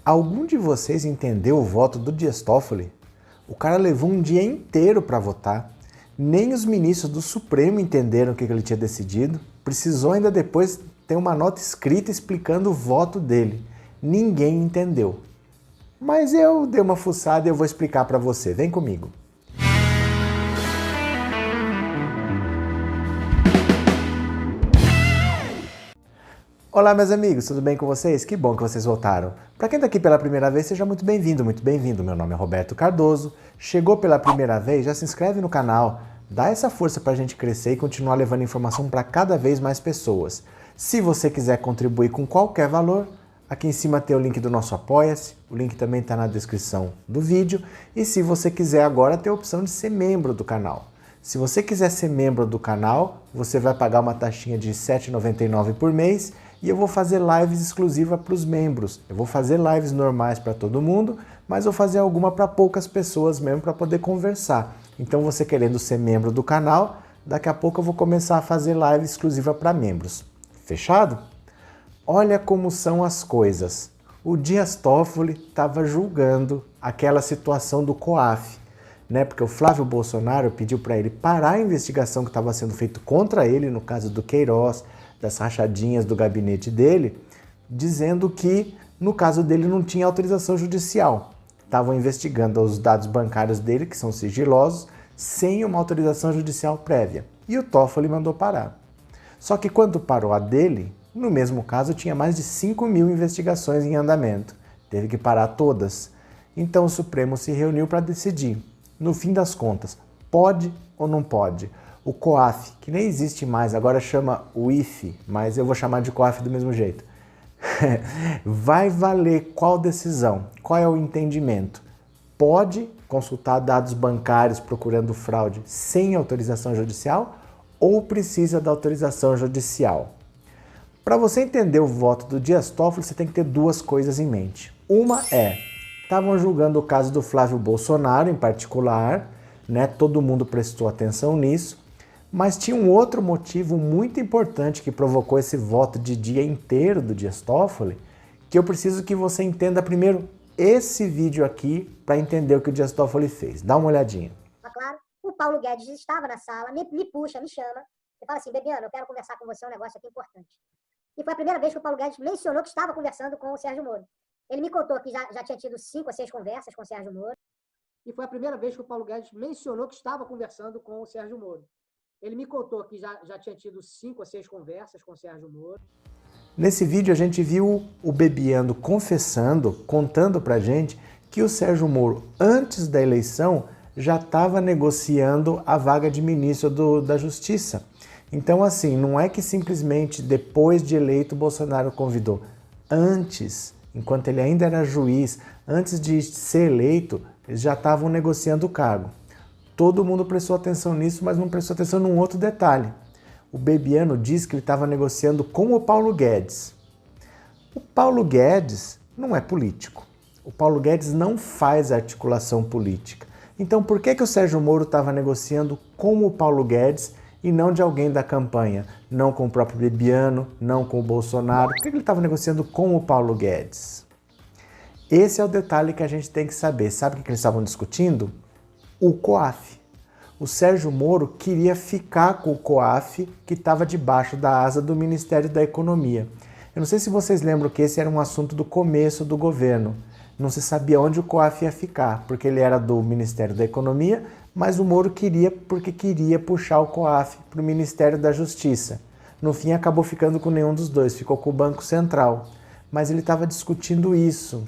Algum de vocês entendeu o voto do Dias Toffoli? O cara levou um dia inteiro para votar. Nem os ministros do Supremo entenderam o que ele tinha decidido. Precisou ainda depois ter uma nota escrita explicando o voto dele. Ninguém entendeu. Mas eu dei uma fuçada e eu vou explicar para você. Vem comigo. Olá, meus amigos, tudo bem com vocês? Que bom que vocês voltaram. Para quem está aqui pela primeira vez, seja muito bem-vindo, muito bem-vindo. Meu nome é Roberto Cardoso. Chegou pela primeira vez, já se inscreve no canal, dá essa força para a gente crescer e continuar levando informação para cada vez mais pessoas. Se você quiser contribuir com qualquer valor, aqui em cima tem o link do nosso Apoia-se, o link também está na descrição do vídeo. E se você quiser agora, tem a opção de ser membro do canal. Se você quiser ser membro do canal, você vai pagar uma taxinha de R$ 7,99 por mês e eu vou fazer lives exclusivas para os membros. Eu vou fazer lives normais para todo mundo, mas vou fazer alguma para poucas pessoas mesmo para poder conversar. Então você querendo ser membro do canal, daqui a pouco eu vou começar a fazer live exclusiva para membros. Fechado? Olha como são as coisas. O Dias Toffoli estava julgando aquela situação do COAF, né? Porque o Flávio Bolsonaro pediu para ele parar a investigação que estava sendo feita contra ele, no caso do Queiroz, das rachadinhas do gabinete dele, dizendo que no caso dele não tinha autorização judicial. Estavam investigando os dados bancários dele, que são sigilosos, sem uma autorização judicial prévia. E o Toffoli mandou parar. Só que quando parou a dele, no mesmo caso tinha mais de 5.000 investigações em andamento. Teve que parar todas. Então o Supremo se reuniu para decidir. No fim das contas, pode ou não pode? O COAF, que nem existe mais, agora chama o IFE, mas eu vou chamar de COAF do mesmo jeito. Vai valer qual decisão? Qual é o entendimento? Pode consultar dados bancários procurando fraude sem autorização judicial ou precisa da autorização judicial? Para você entender o voto do Dias Toffoli, você tem que ter duas coisas em mente. Uma é, estavam julgando o caso do Flávio Bolsonaro em particular, né? Todo mundo prestou atenção nisso. Mas tinha um outro motivo muito importante que provocou esse voto de dia inteiro do Dias Toffoli, que eu preciso que você entenda primeiro esse vídeo aqui para entender o que o Dias Toffoli fez. Dá uma olhadinha. Claro, o Paulo Guedes estava na sala, me puxa, me chama, e fala assim, Bebiano, eu quero conversar com você um negócio aqui importante. E foi a primeira vez que o Paulo Guedes mencionou que estava conversando com o Sérgio Moro. Ele me contou que já tinha tido 5 a 6 conversas com o Sérgio Moro. E foi a primeira vez que o Paulo Guedes mencionou que estava conversando com o Sérgio Moro. Ele me contou que já tinha tido 5 a 6 conversas com o Sérgio Moro. Nesse vídeo a gente viu o Bebiano confessando, contando pra gente que o Sérgio Moro, antes da eleição, já estava negociando a vaga de ministro da Justiça. Então assim, não é que simplesmente depois de eleito o Bolsonaro convidou. Antes, enquanto ele ainda era juiz, antes de ser eleito, eles já estavam negociando o cargo. Todo mundo prestou atenção nisso, mas não prestou atenção num outro detalhe. O Bebiano disse que ele estava negociando com o Paulo Guedes. O Paulo Guedes não é político. O Paulo Guedes não faz articulação política. Então por que o Sérgio Moro estava negociando com o Paulo Guedes e não de alguém da campanha? Não com o próprio Bebiano, não com o Bolsonaro. Por que ele estava negociando com o Paulo Guedes? Esse é o detalhe que a gente tem que saber. Sabe o que eles estavam discutindo? O COAF. O Sérgio Moro queria ficar com o COAF que estava debaixo da asa do Ministério da Economia. Eu não sei se vocês lembram que esse era um assunto do começo do governo. Não se sabia onde o COAF ia ficar, porque ele era do Ministério da Economia, mas o Moro queria porque queria puxar o COAF para o Ministério da Justiça. No fim acabou ficando com nenhum dos dois, ficou com o Banco Central. Mas ele estava discutindo isso.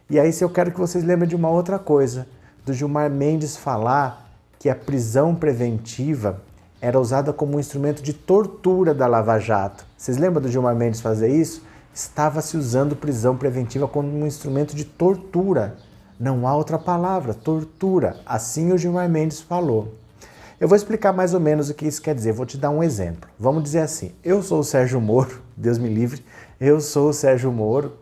E aí eu quero que vocês lembrem de uma outra coisa. Do Gilmar Mendes falar que a prisão preventiva era usada como um instrumento de tortura da Lava Jato. Vocês lembram do Gilmar Mendes fazer isso? Estava se usando prisão preventiva como um instrumento de tortura. Não há outra palavra, tortura. Assim o Gilmar Mendes falou. Eu vou explicar mais ou menos o que isso quer dizer. Vou te dar um exemplo. Vamos dizer assim, eu sou o Sérgio Moro, Deus me livre, eu sou o Sérgio Moro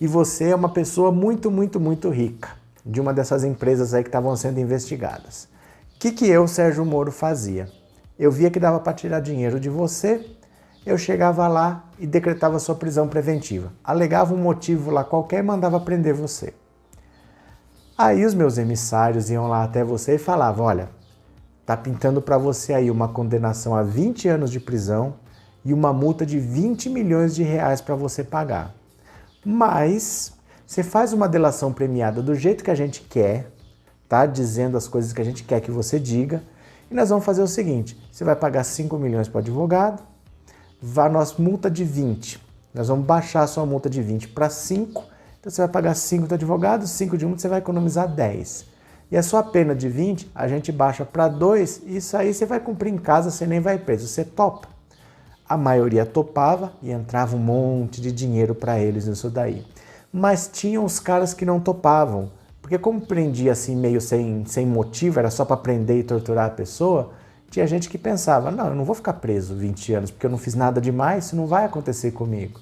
e você é uma pessoa muito, muito, muito rica, de uma dessas empresas aí que estavam sendo investigadas. O que eu, Sérgio Moro, fazia? Eu via que dava para tirar dinheiro de você eu chegava lá e decretava sua prisão preventiva. Alegava um motivo lá qualquer e mandava prender você. Aí os meus emissários iam lá até você e falavam, olha, tá pintando para você aí uma condenação a 20 anos de prisão e uma multa de 20 milhões de reais para você pagar. Mas você faz uma delação premiada do jeito que a gente quer, tá? Dizendo as coisas que a gente quer que você diga. E nós vamos fazer o seguinte, você vai pagar 5 milhões para o advogado, vai nossa multa de 20. Nós vamos baixar a sua multa de 20 para 5. Então você vai pagar 5 do advogado, 5 de multa, você vai economizar 10. E a sua pena de 20, a gente baixa para 2, e isso aí você vai cumprir em casa, você nem vai preso, você topa. A maioria topava e entrava um monte de dinheiro para eles nisso daí. Mas tinham os caras que não topavam, porque como prendia assim meio sem motivo, era só para prender e torturar a pessoa, tinha gente que pensava, não, eu não vou ficar preso 20 anos porque eu não fiz nada demais, isso não vai acontecer comigo.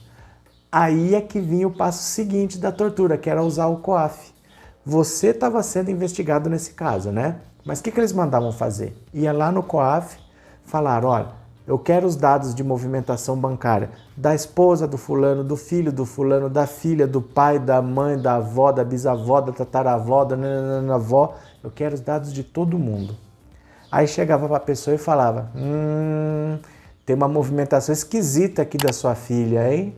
Aí é que vinha o passo seguinte da tortura, que era usar o COAF. Você estava sendo investigado nesse caso, né? Mas o que eles mandavam fazer? Ia lá no COAF, falaram, olha, eu quero os dados de movimentação bancária da esposa do fulano, do filho do fulano, da filha, do pai, da mãe, da avó, da bisavó, da tataravó, da nananavó. Eu quero os dados de todo mundo. Aí chegava para a pessoa e falava, tem uma movimentação esquisita aqui da sua filha, hein?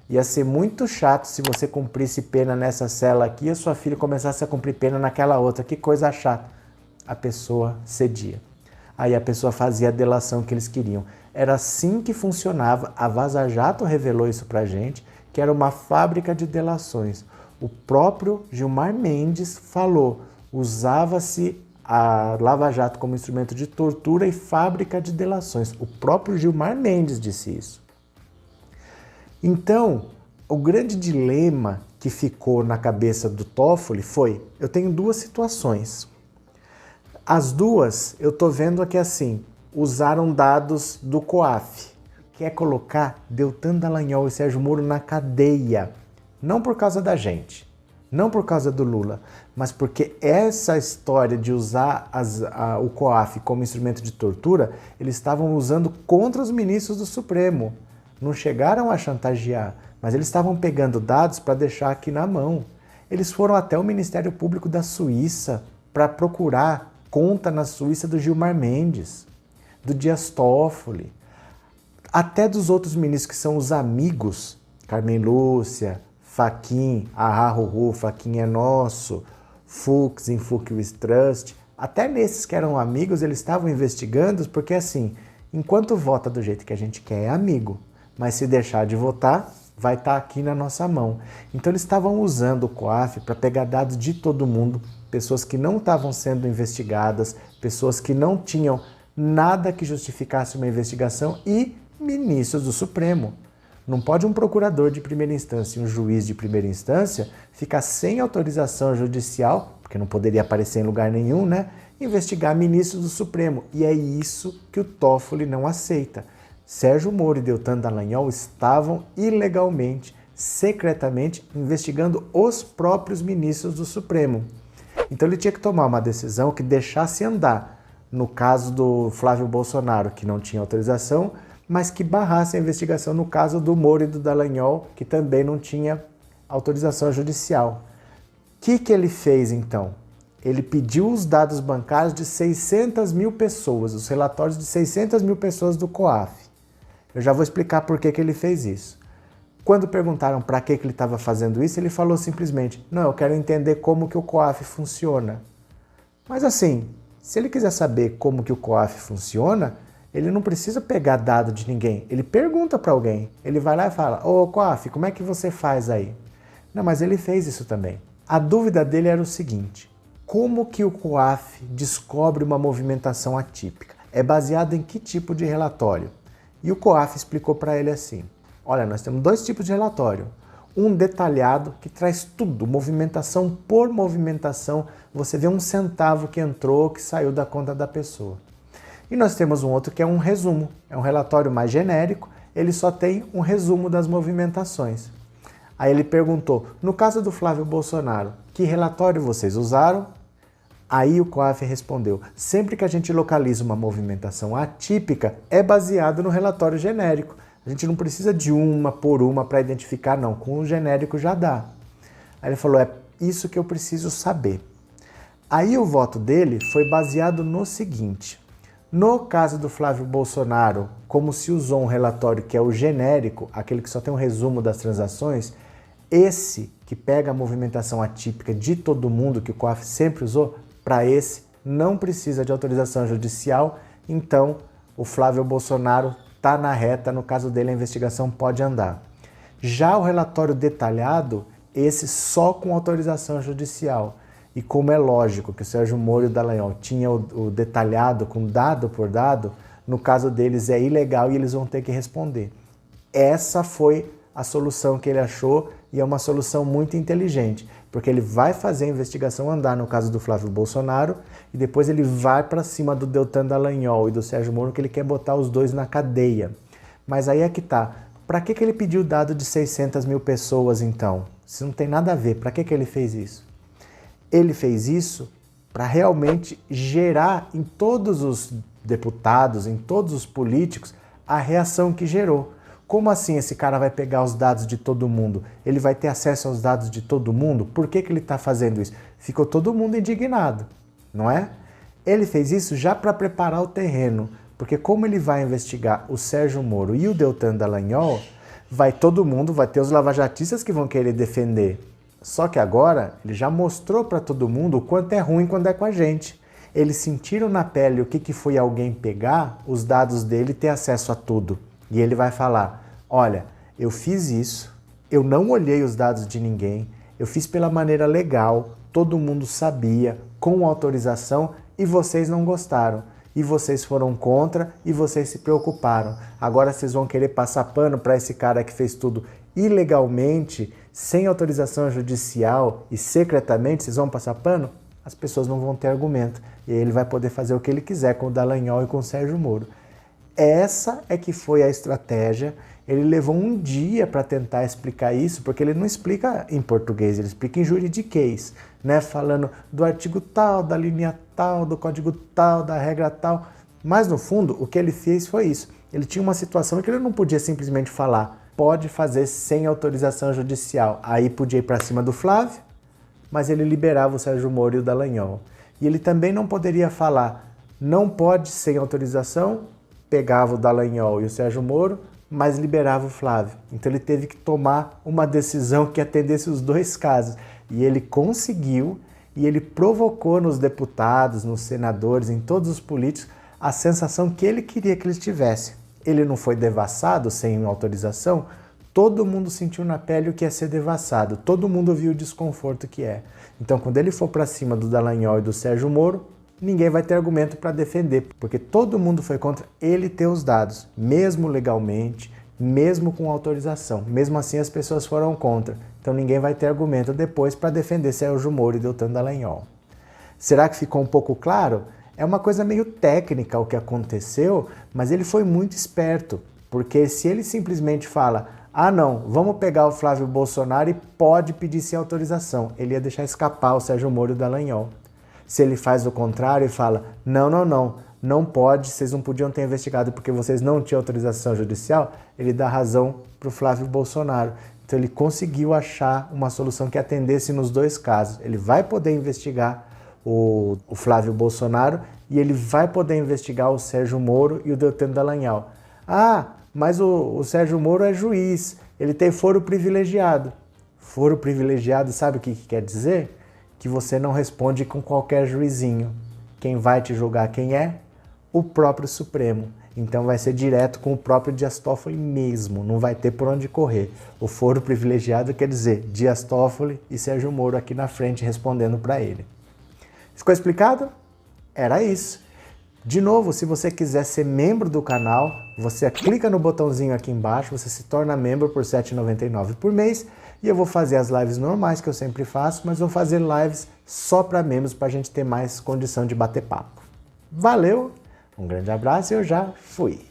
Ia ser muito chato se você cumprisse pena nessa cela aqui e a sua filha começasse a cumprir pena naquela outra. Que coisa chata. A pessoa cedia. Aí a pessoa fazia a delação que eles queriam. Era assim que funcionava. A Vaza Jato revelou isso pra gente, que era uma fábrica de delações. O próprio Gilmar Mendes falou, usava-se a Lava Jato como instrumento de tortura e fábrica de delações. O próprio Gilmar Mendes disse isso. Então, o grande dilema que ficou na cabeça do Toffoli foi, eu tenho duas situações. As duas, eu tô vendo aqui assim, usaram dados do COAF. Quer colocar Deltan Dallagnol e Sérgio Moro na cadeia. Não por causa da gente, não por causa do Lula, mas porque essa história de usar o COAF como instrumento de tortura, eles estavam usando contra os ministros do Supremo. Não chegaram a chantagear, mas eles estavam pegando dados para deixar aqui na mão. Eles foram até o Ministério Público da Suíça para procurar conta na Suíça do Gilmar Mendes, do Dias Toffoli, até dos outros ministros que são os amigos, Carmen Lúcia, Fachin, Ahá-Ru-Ru, Fachin é nosso, Fux, em Fux Trust, até nesses que eram amigos eles estavam investigando, porque assim, enquanto vota do jeito que a gente quer é amigo, mas se deixar de votar, vai estar aqui na nossa mão. Então eles estavam usando o COAF para pegar dados de todo mundo, pessoas que não estavam sendo investigadas, pessoas que não tinham nada que justificasse uma investigação e ministros do Supremo. Não pode um procurador de primeira instância e um juiz de primeira instância ficar sem autorização judicial, porque não poderia aparecer em lugar nenhum, né? Investigar ministros do Supremo. E é isso que o Toffoli não aceita. Sérgio Moro e Deltan Dallagnol estavam ilegalmente, secretamente, investigando os próprios ministros do Supremo. Então ele tinha que tomar uma decisão que deixasse andar. No caso do Flávio Bolsonaro, que não tinha autorização, mas que barrasse a investigação no caso do Moro e do Dallagnol, que também não tinha autorização judicial. O que ele fez então? Ele pediu os dados bancários de 600 mil pessoas, os relatórios de 600 mil pessoas do COAF. Eu já vou explicar por que ele fez isso. Quando perguntaram para que ele estava fazendo isso, ele falou simplesmente, não, eu quero entender como que o COAF funciona. Mas assim, se ele quiser saber como que o COAF funciona, ele não precisa pegar dado de ninguém. Ele pergunta para alguém. Ele vai lá e fala, ô COAF, como é que você faz aí? Não, mas ele fez isso também. A dúvida dele era o seguinte, como que o COAF descobre uma movimentação atípica? É baseado em que tipo de relatório? E o COAF explicou para ele assim, olha, nós temos dois tipos de relatório. Um detalhado, que traz tudo, movimentação por movimentação. Você vê um centavo que entrou, que saiu da conta da pessoa. E nós temos um outro que é um resumo. É um relatório mais genérico, ele só tem um resumo das movimentações. Aí ele perguntou, no caso do Flávio Bolsonaro, que relatório vocês usaram? Aí o COAF respondeu, sempre que a gente localiza uma movimentação atípica, é baseado no relatório genérico. A gente não precisa de uma por uma para identificar, não. Com o genérico já dá. Aí ele falou, é isso que eu preciso saber. Aí o voto dele foi baseado no seguinte. No caso do Flávio Bolsonaro, como se usou um relatório que é o genérico, aquele que só tem um resumo das transações, esse que pega a movimentação atípica de todo mundo, que o COAF sempre usou, para esse não precisa de autorização judicial, então o Flávio Bolsonaro está na reta, no caso dele a investigação pode andar. Já o relatório detalhado, esse só com autorização judicial. E como é lógico que o Sérgio Moro e o Dallagnol tinham o detalhado com dado por dado, no caso deles é ilegal e eles vão ter que responder. Essa foi a solução que ele achou e é uma solução muito inteligente, porque ele vai fazer a investigação andar no caso do Flávio Bolsonaro e depois ele vai para cima do Deltan Dallagnol e do Sérgio Moro, que ele quer botar os dois na cadeia. Mas aí é que tá. Para que ele pediu o dado de 600 mil pessoas então? Isso não tem nada a ver. Para que ele fez isso? Ele fez isso para realmente gerar em todos os deputados, em todos os políticos, a reação que gerou. Como assim esse cara vai pegar os dados de todo mundo? Ele vai ter acesso aos dados de todo mundo? Por que ele está fazendo isso? Ficou todo mundo indignado, não é? Ele fez isso já para preparar o terreno, porque como ele vai investigar o Sérgio Moro e o Deltan Dallagnol, vai ter os lavajatistas que vão querer defender. Só que agora ele já mostrou para todo mundo o quanto é ruim quando é com a gente. Eles sentiram na pele o que foi alguém pegar os dados dele e ter acesso a tudo. E ele vai falar, olha, eu fiz isso, eu não olhei os dados de ninguém, eu fiz pela maneira legal, todo mundo sabia, com autorização, e vocês não gostaram. E vocês foram contra e vocês se preocuparam. Agora vocês vão querer passar pano para esse cara que fez tudo ilegalmente, sem autorização judicial e secretamente, vocês vão passar pano? As pessoas não vão ter argumento. E ele vai poder fazer o que ele quiser com o Dallagnol e com o Sérgio Moro. Essa é que foi a estratégia. Ele levou um dia para tentar explicar isso, porque ele não explica em português, ele explica em juridiquês, né? Falando do artigo tal, da linha tal, do código tal, da regra tal. Mas no fundo, o que ele fez foi isso. Ele tinha uma situação que ele não podia simplesmente falar, pode fazer sem autorização judicial. Aí podia ir para cima do Flávio, mas ele liberava o Sérgio Moro e o Dallagnol. E ele também não poderia falar, não pode sem autorização, pegava o Dallagnol e o Sérgio Moro, mas liberava o Flávio. Então ele teve que tomar uma decisão que atendesse os dois casos. E ele conseguiu, e ele provocou nos deputados, nos senadores, em todos os políticos, a sensação que ele queria que eles tivessem. Ele não foi devassado sem autorização, todo mundo sentiu na pele o que é ser devassado, todo mundo viu o desconforto que é. Então quando ele for para cima do Dallagnol e do Sérgio Moro, ninguém vai ter argumento para defender, porque todo mundo foi contra ele ter os dados, mesmo legalmente, mesmo com autorização. Mesmo assim as pessoas foram contra, então ninguém vai ter argumento depois para defender Sérgio Moro e Deltan Dallagnol. Será que ficou um pouco claro? É uma coisa meio técnica o que aconteceu, mas ele foi muito esperto, porque se ele simplesmente fala, ah não, vamos pegar o Flávio Bolsonaro e pode pedir sem autorização, ele ia deixar escapar o Sérgio Moro e o Dallagnol. Se ele faz o contrário e fala, não pode, vocês não podiam ter investigado porque vocês não tinham autorização judicial, ele dá razão para o Flávio Bolsonaro. Então ele conseguiu achar uma solução que atendesse nos dois casos. Ele vai poder investigar o Flávio Bolsonaro e ele vai poder investigar o Sérgio Moro e o Deltan Dallagnol. Ah, mas o Sérgio Moro é juiz, ele tem foro privilegiado. Foro privilegiado, sabe o que quer dizer? Que você não responde com qualquer juizinho. Quem vai te julgar quem é? O próprio Supremo. Então vai ser direto com o próprio Dias Toffoli mesmo, não vai ter por onde correr. O foro privilegiado quer dizer Dias Toffoli e Sérgio Moro aqui na frente respondendo para ele. Ficou explicado? Era isso. De novo, se você quiser ser membro do canal, você clica no botãozinho aqui embaixo, você se torna membro por R$ 7,99 por mês e eu vou fazer as lives normais que eu sempre faço, mas vou fazer lives só para membros para a gente ter mais condição de bater papo. Valeu, um grande abraço e eu já fui!